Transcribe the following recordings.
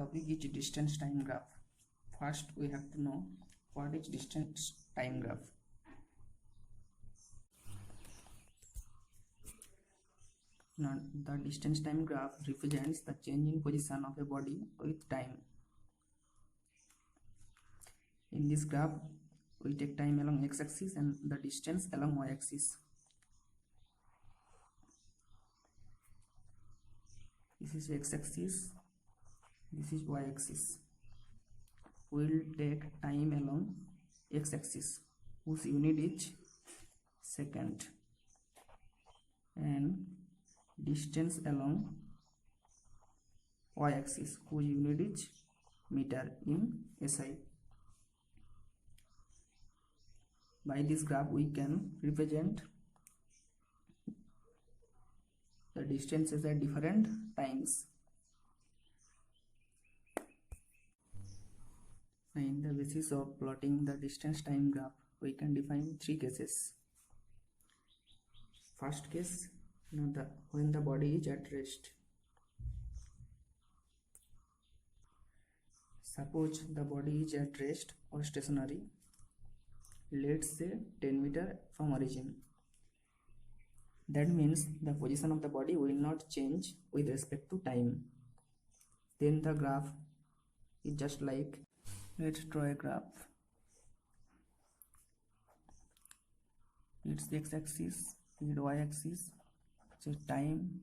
Topic is distance time graph. First we have to know what is distance time graph. Now the distance time graph represents the change in position of a body with time. In this graph we take time along x-axis and the distance along y-axis. This is x-axis, this is y-axis. We will take time along x-axis whose unit is second and distance along y-axis whose unit is meter in SI. By this graph we can represent the distances at different times. In the basis of plotting the distance time graph, we can define three cases. First case, when the body is at rest. Suppose the body is at rest or stationary, let's say 10 meters from origin. That means the position of the body will not change with respect to time. Then the graph is just like, let's draw a graph. It's the x-axis, it's y-axis, so time,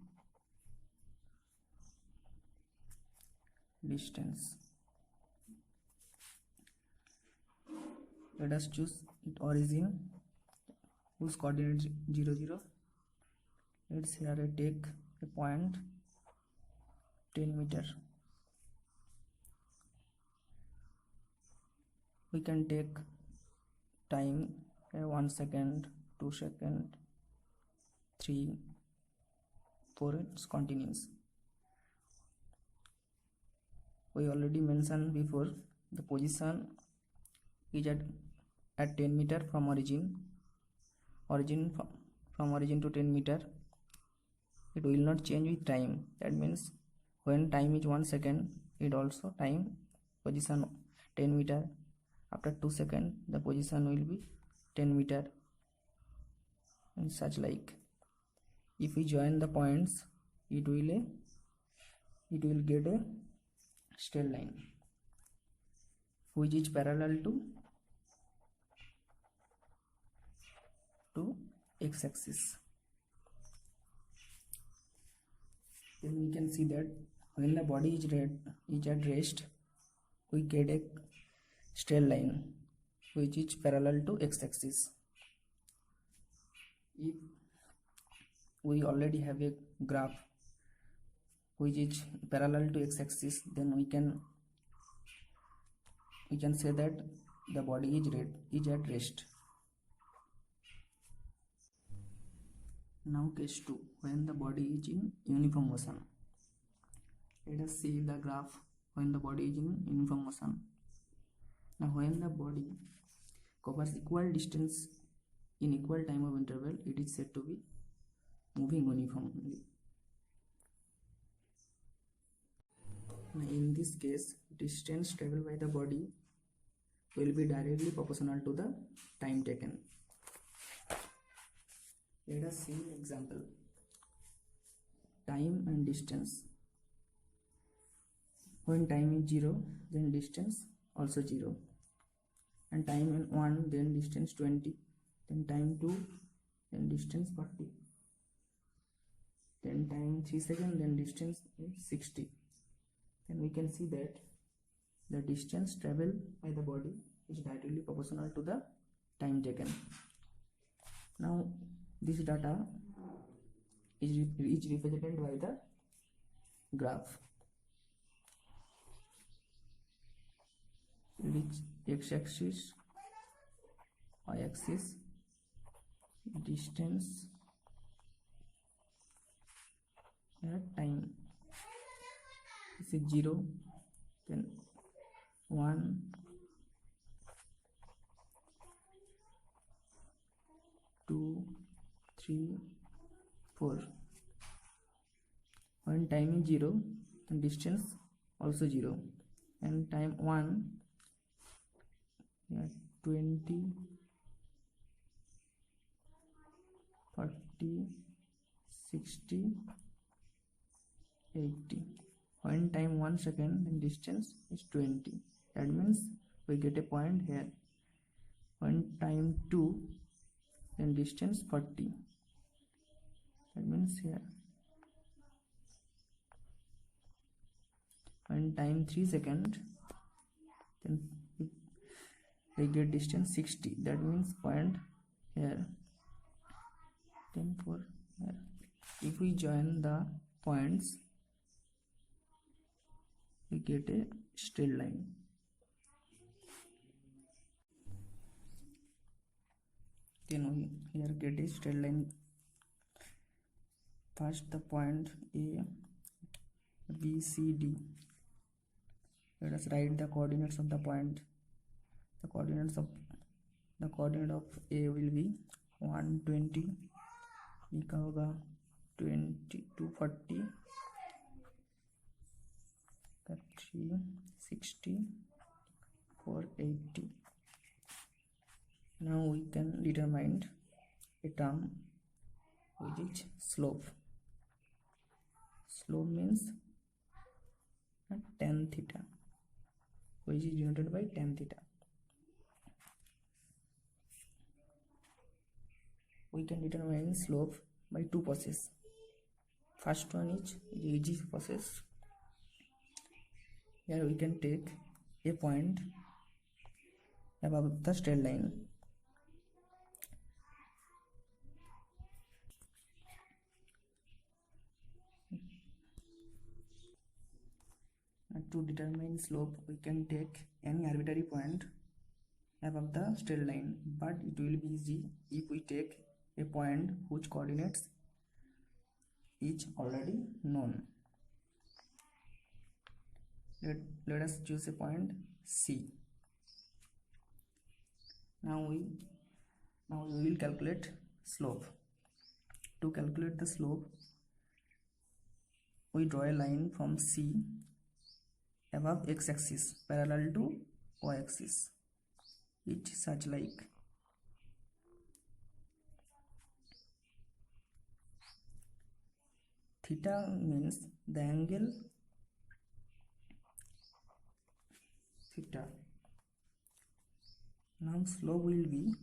distance. Let us choose origin whose coordinate is 0, 0. Let's here I take a point 10 meters. We can take time 1 second, 2 seconds, 3, 4, it's continuous. We already mentioned before the position is at 10 meters from origin. From origin to 10 meters. It will not change with time. That means when time is 1 second, it also time position 10 meters. After 2 seconds, the position will be 10 meters. And such like. If we join the points, it will get a straight line which is parallel to x-axis. Then we can see that when the body is at rest, we get a straight line which is parallel to x-axis. If we already have a graph which is parallel to x-axis, then we can say that the body is at rest. Now case 2, when the body is in uniform motion. Let us see the graph when the body is in uniform motion. Now when the body covers equal distance in equal time of interval, it is said to be moving uniformly. Now in this case, distance traveled by the body will be directly proportional to the time taken. Let us see an example. Time and distance. When time is 0, then distance also 0. And time in 1, then distance 20. Then time 2, then distance 40. Then time 3 seconds, then distance is 60. Then we can see that the distance traveled by the body is directly proportional to the time taken. Now this data is represented by the graph. It is x-axis, y-axis, distance at time. This is 0, then 1, 2, 3, 4. When time is 0, then distance also 0, and time 1, yeah, 20, 40, 60, 80. When time 1 second, then distance is 20. That means we get a point here. When time 2, then distance 40. That means here. When time 3 second, then we get distance 60. That means point here. Then for here. If we join the points, we get a straight line. Then we here get a straight line. First the point A, B, C, D. Let us write the coordinates of the point. The coordinate of A will be 120, B का होगा 20, 240, 360, 480. Now we can determine a term which is slope. Slope means tan theta, which is denoted by tan theta. We can determine slope by two processes. First one is easy process. Here we can take a point above the straight line. To determine slope, we can take any arbitrary point above the straight line, but it will be easy if we take a point whose coordinates is already known. Let us choose a point C. Now we will calculate slope. To calculate the slope, we draw a line from C above x-axis parallel to y-axis. It such like theta means the angle theta. Now slope will be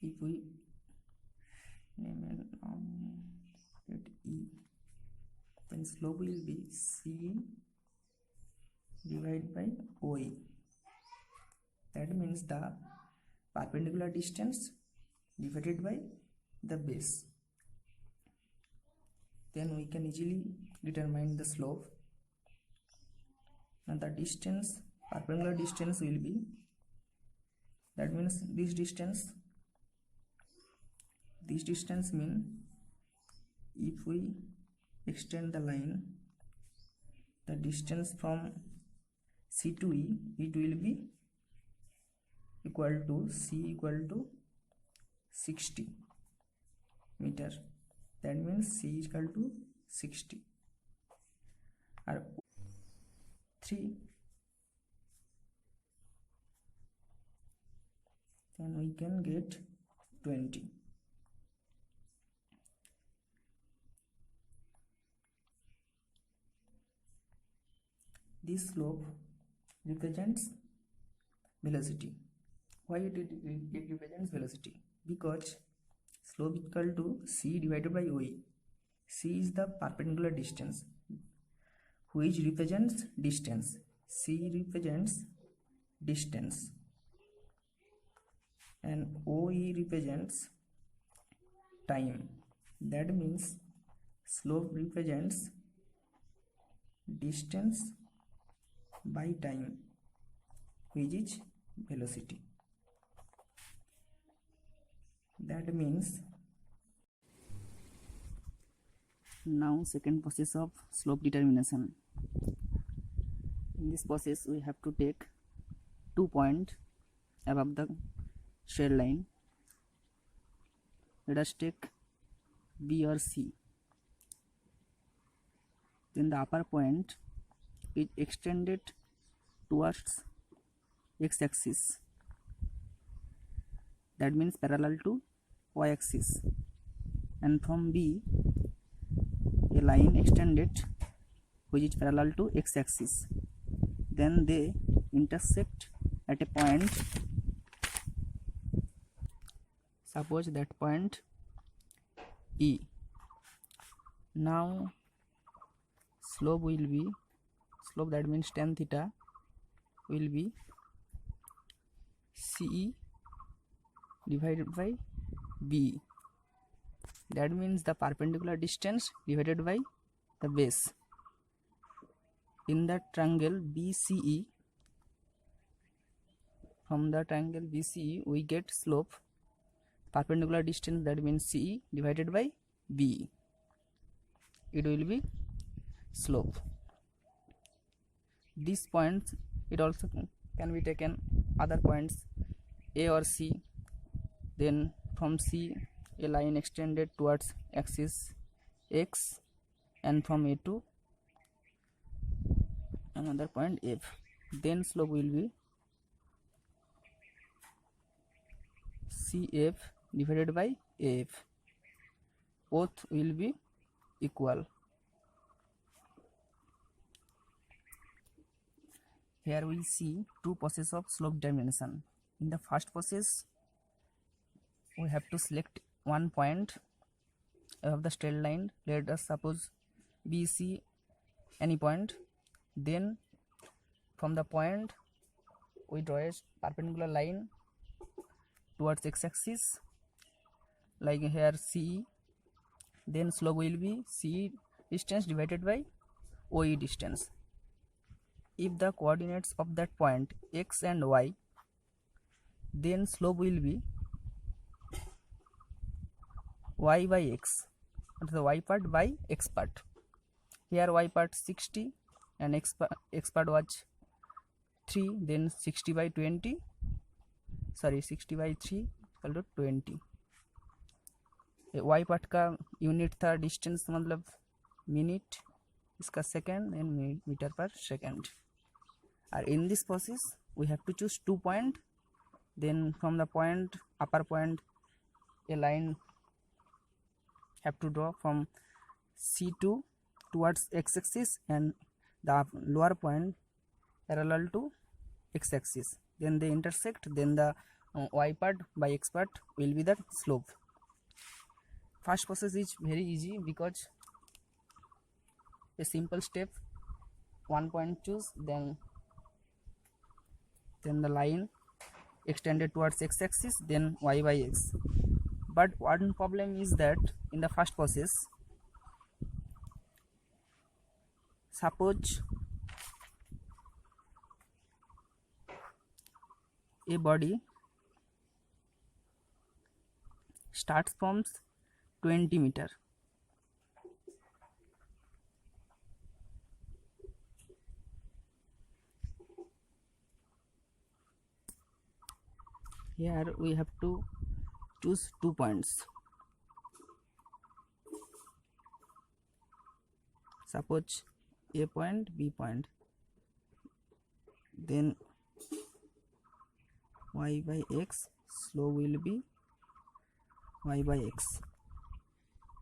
if we name it E, then slope will be C divided by OE. That means the perpendicular distance divided by the base. Then we can easily determine the slope. Now the distance, perpendicular distance will be, that means this distance means if we extend the line, the distance from C to E, it will be equal to C equal to 60 meter. That means C is equal to 60 or 3. Then we can get 20. This slope represents velocity. Why it represents velocity? Because slope equal to C divided by OE. C is the perpendicular distance, which represents distance. C represents distance, and OE represents time. That means slope represents distance by time, which is velocity. That means now second process of slope determination. In this process we have to take 2 points above the straight line. Let us take B or C, then the upper point is extended towards x-axis, that means parallel to y-axis, and from B a line extended which is parallel to x-axis, then they intersect at a point. Suppose that point E. Now slope will be, slope that means tan theta will be CE divided by B, that means the perpendicular distance divided by the base. In that triangle BCE, from the triangle BCE we get slope perpendicular distance, that means CE divided by B, it will be slope. These points, it also can be taken other points A or C, then from C a line extended towards axis X, and from A to another point F, then slope will be CF divided by AF, both will be equal. Here we see two processes of slope dimension. In the first process we have to select one point of the straight line, let us suppose BC any point, then from the point we draw a perpendicular line towards x-axis like here CE, then slope will be CE distance divided by OE distance. If the coordinates of that point x and y, then slope will be y by x, the y part by x part. Here y part 60 and x part was 3, then 60 by 20, sorry 60 by 3 equal to 20. y part का unit था distance, मतलब minute, इसका second and metre per second. और in this process we have to choose 2 point, then from the point upper point a line have to draw from C2 towards x-axis and the lower point parallel to x-axis, then they intersect, then the y part by x part will be the slope. First process is very easy because a simple step, 1 point choose, then the line extended towards x-axis, then y by x. But one problem is that in the first process, suppose a body starts from 20 meter, here we have to choose 2 points. Suppose A point, B point, then y by x, slope will be y by x.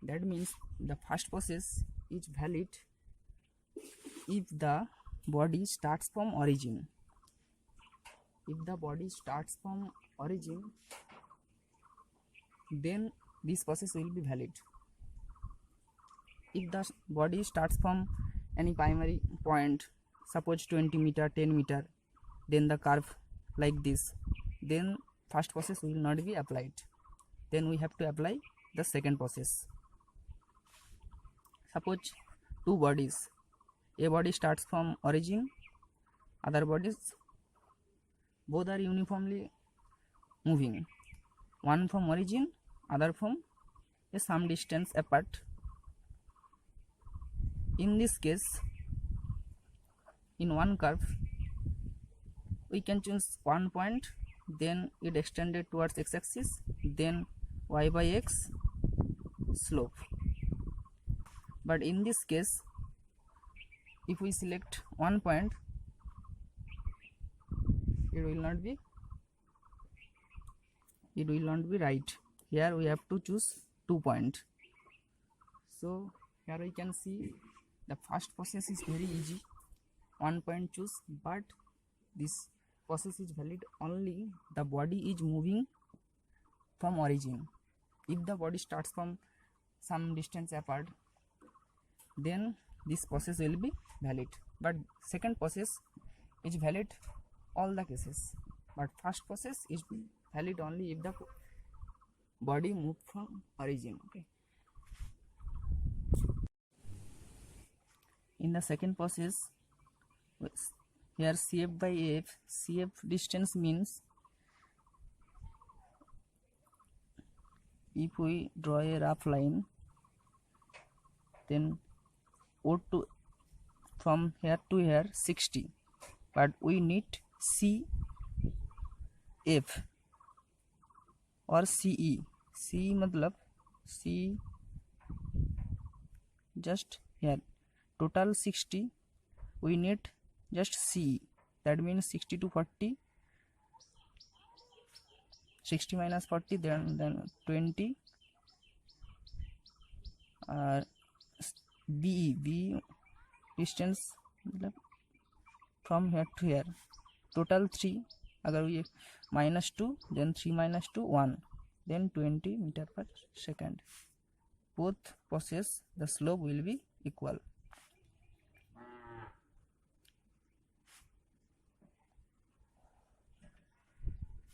That means the first process is valid if the body starts from origin. If the body starts from origin, then this process will be valid. If the body starts from any primary point, suppose 20 meter, 10 meter, then the curve like this, then first process will not be applied. Then we have to apply the second process. Suppose 2 bodies, a body starts from origin, other bodies both are uniformly moving, one from origin, other from some distance apart. In this case, in one curve we can choose 1 point, then it extended towards x-axis, then y by x, slope. But in this case, if we select one point, it will not be right. Here we have to choose 2 points. So here we can see the first process is very easy, 1 point choose, but this process is valid only the body is moving from origin. If the body starts from some distance apart, then this process will be valid. But second process is valid all the cases, but first process is valid only if the body moved from origin. Okay. In the second process, here CF by AF, CF distance means if we draw a rough line, then O to from here to here 60, but we need CF or CE. CE matlab C just here total 60, we need just CE, that means 60 to 40, 60 minus 40, then 20. B distance from here to here total 3, agar we minus 2, then 3 minus 2 1, then 20 meter per second. Both process the slope will be equal.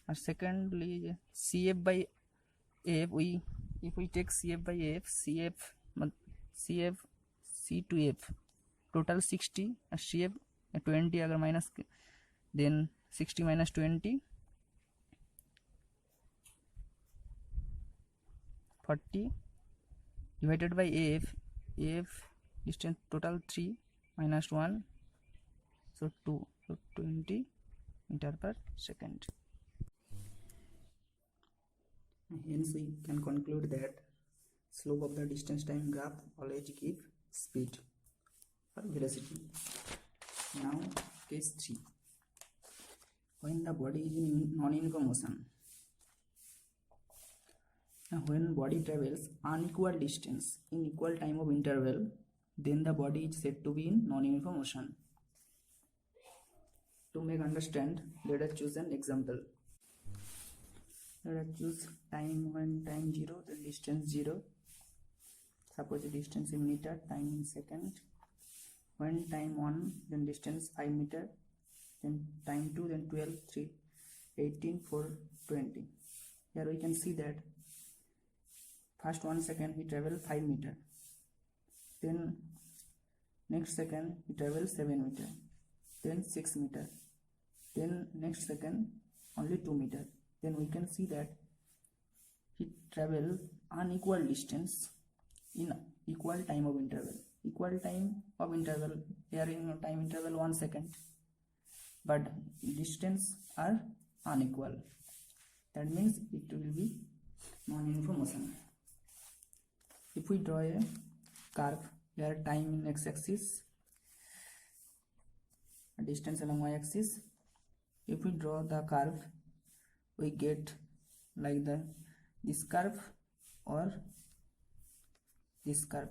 And secondly, CF by AF, if we take CF by AF, CF C to F total 60, CF 20 agar minus, then 60 minus 20 40 divided by AF distance total 3 minus 1, so 2, so 20 meter per second. Hence we can conclude that slope of the distance time graph always give speed or velocity. Now case 3, when the body is in non-uniform motion. Now when body travels unequal distance in equal time of interval, then the body is said to be in non-uniform motion. To make understand, let us choose an example. Let us choose time when time 0, then distance 0. Suppose the distance in meter, time in second. When time 1, then distance 5 meter, then time 2, then 12, 3, 18, 4, 20. Here we can see that first 1 second he travel 5 meter, then next second he travel 7 meter, then 6 meter, then next second only 2 meter. Then we can see that he travel unequal distance in equal time of interval. Equal time of interval, here in time interval 1 second, but distance are unequal. That means it will be non-uniform motion. If we draw a curve, here time in x-axis, distance along y-axis. If we draw the curve, we get like this curve or this curve.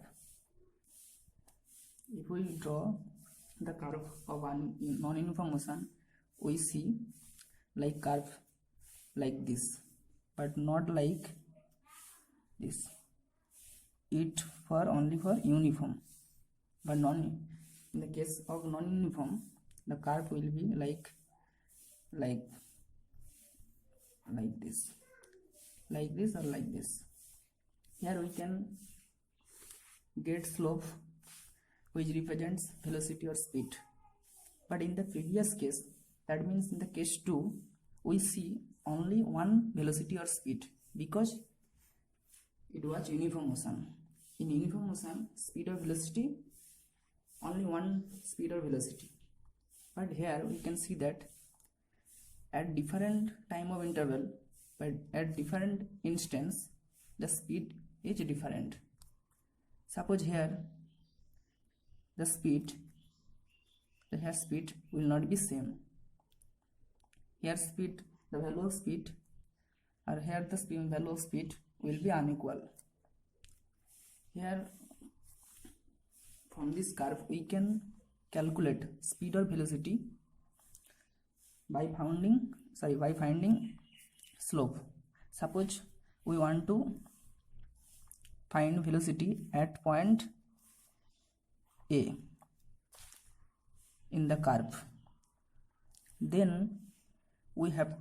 If we draw the curve of non-uniform motion, we see like curve like this, but not like this. It for only for uniform, but in the case of non-uniform, the curve will be like this or like this. Here we can get slope which represents velocity or speed, but in the previous case, that means in the case 2, we see only one velocity or speed because it was uniform motion. In uniform motion, speed or velocity, only one speed or velocity, but here we can see that at different time of interval, but at different instance, the speed is different. Suppose here the hair speed will not be same. Here speed, the value of speed, or here the value of speed will be unequal. Here from this curve we can calculate speed or velocity by finding slope. Suppose we want to find velocity at point A in the curve, then we have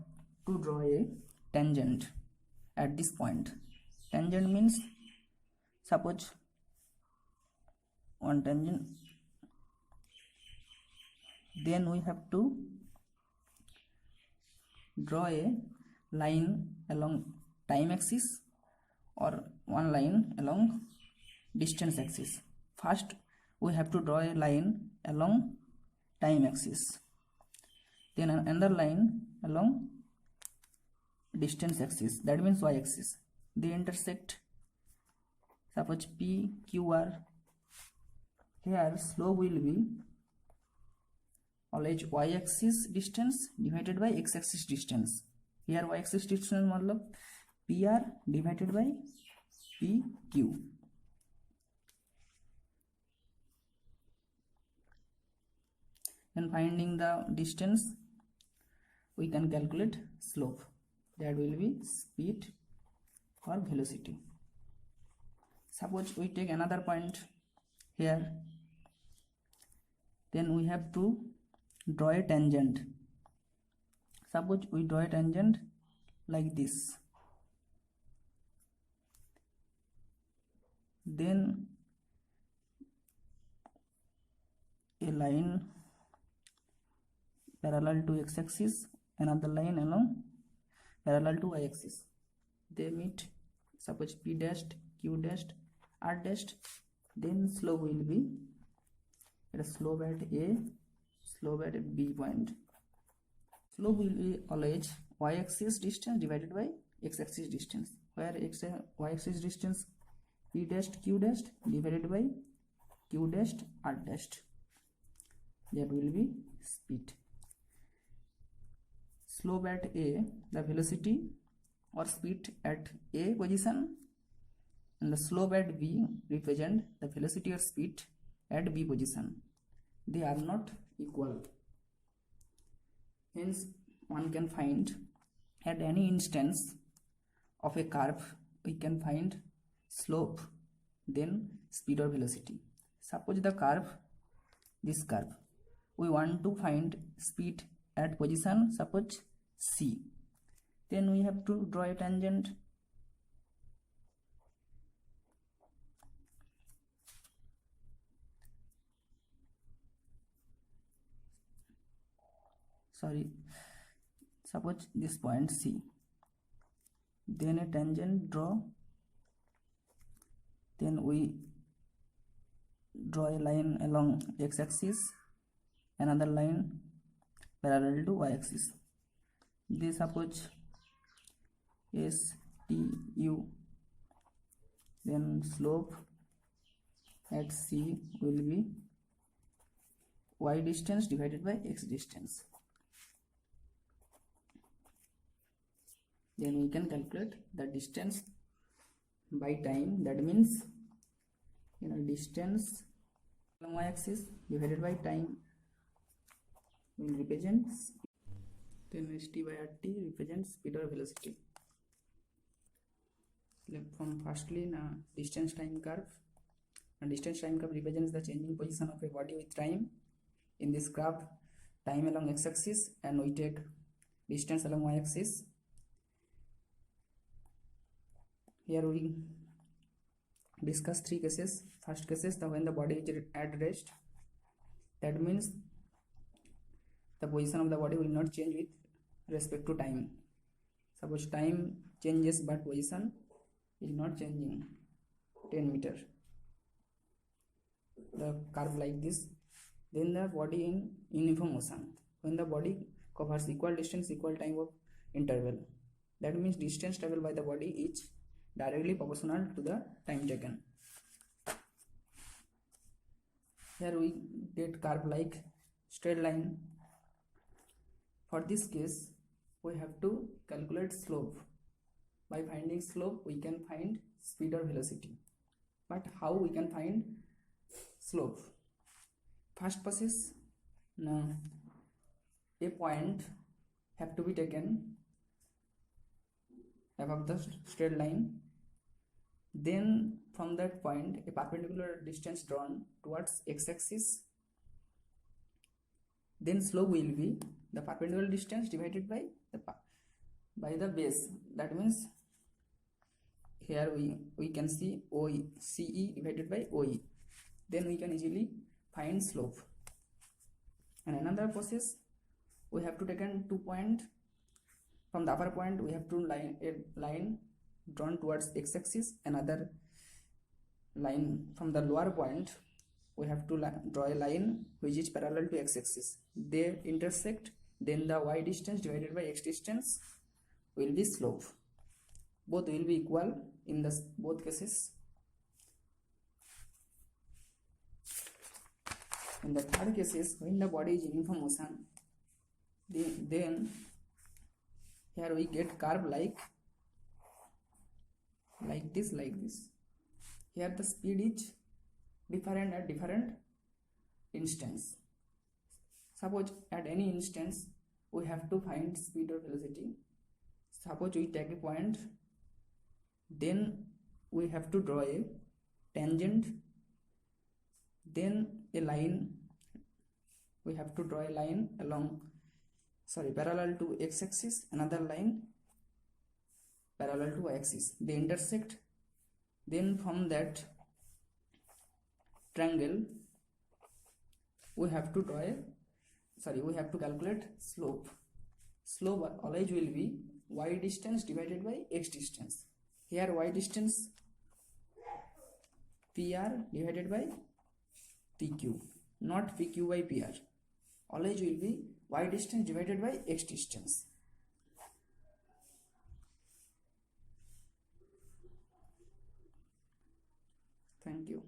to draw a tangent at this point. Tangent means, suppose one tangent, then we have to draw a line along time axis or one line along distance axis. First we have to draw a line along time axis, then another line along distance axis, that means y axis. They intersect. Suppose P, Q, R. Here slope will be always y axis distance divided by x axis distance. Here y axis distance matlab PR divided by PQ. And finding the distance, we can calculate slope, that will be speed or velocity. Suppose we take another point here, then we have to draw a tangent. Suppose we draw a tangent like this, then a line parallel to x-axis, another line along parallel to y-axis. They meet. Suppose P dashed, Q dashed, R dashed. Then slope will be slope at A, slope at B point. Slope will be always y-axis distance divided by x-axis distance, where y-axis distance P dashed, Q dashed divided by Q dashed, R dashed. That will be speed. Slope at A, the velocity or speed at A position, and the slope at B represent the velocity or speed at B position. They are not equal. Hence one can find at any instance of a curve, we can find slope, then speed or velocity. Suppose the curve, this curve, we want to find speed at position, suppose C. Then we have to draw a tangent. Suppose this point C. Then a tangent draw. Then we draw a line along x-axis, another line parallel to y-axis. They suppose S, T, U. Then slope at C will be y distance divided by x distance. Then we can calculate the distance by time. That means distance along y-axis divided by time will represent speed. Then St by Rt represents speed or velocity. From firstly distance time curve. And distance time curve represents the changing position of a body with time. In this graph, time along x-axis, and we take distance along y-axis. Here we discuss three cases. First case is when the body is at rest. That means the position of the body will not change with respect to time. Suppose time changes but position is not changing. 10 meter. The curve like this. Then the body in uniform motion. When the body covers equal distance, equal time of interval. That means distance traveled by the body is directly proportional to the time taken. Here we get curve like straight line. For this case we have to calculate slope. By finding slope we can find speed or velocity. But how we can find slope? First process, a point have to be taken above the straight line. Then from that point a perpendicular distance drawn towards x-axis. Then slope will be the perpendicular distance divided by the base. That means here we can see OE, CE divided by OE. Then we can easily find slope. And another process, we have to take 2 points. From the upper point we have to line a line drawn towards x-axis. Another line from the lower point we have to draw a line which is parallel to x-axis. They intersect. Then the y distance divided by x distance will be slope. Both will be equal in the both cases. In the third cases, when the body is in uniform motion, then here we get curve like this. Here the speed is different at different instance. Suppose at any instance we have to find speed or velocity. Suppose we take a point, then we have to draw a tangent, then a line. We have to draw a line parallel to x-axis, another line parallel to y-axis. They intersect. Then from that triangle we have to calculate slope. Slope always will be y distance divided by x distance. Here y distance PR divided by PQ, not PQ by PR. Always will be y distance divided by x distance. Thank you.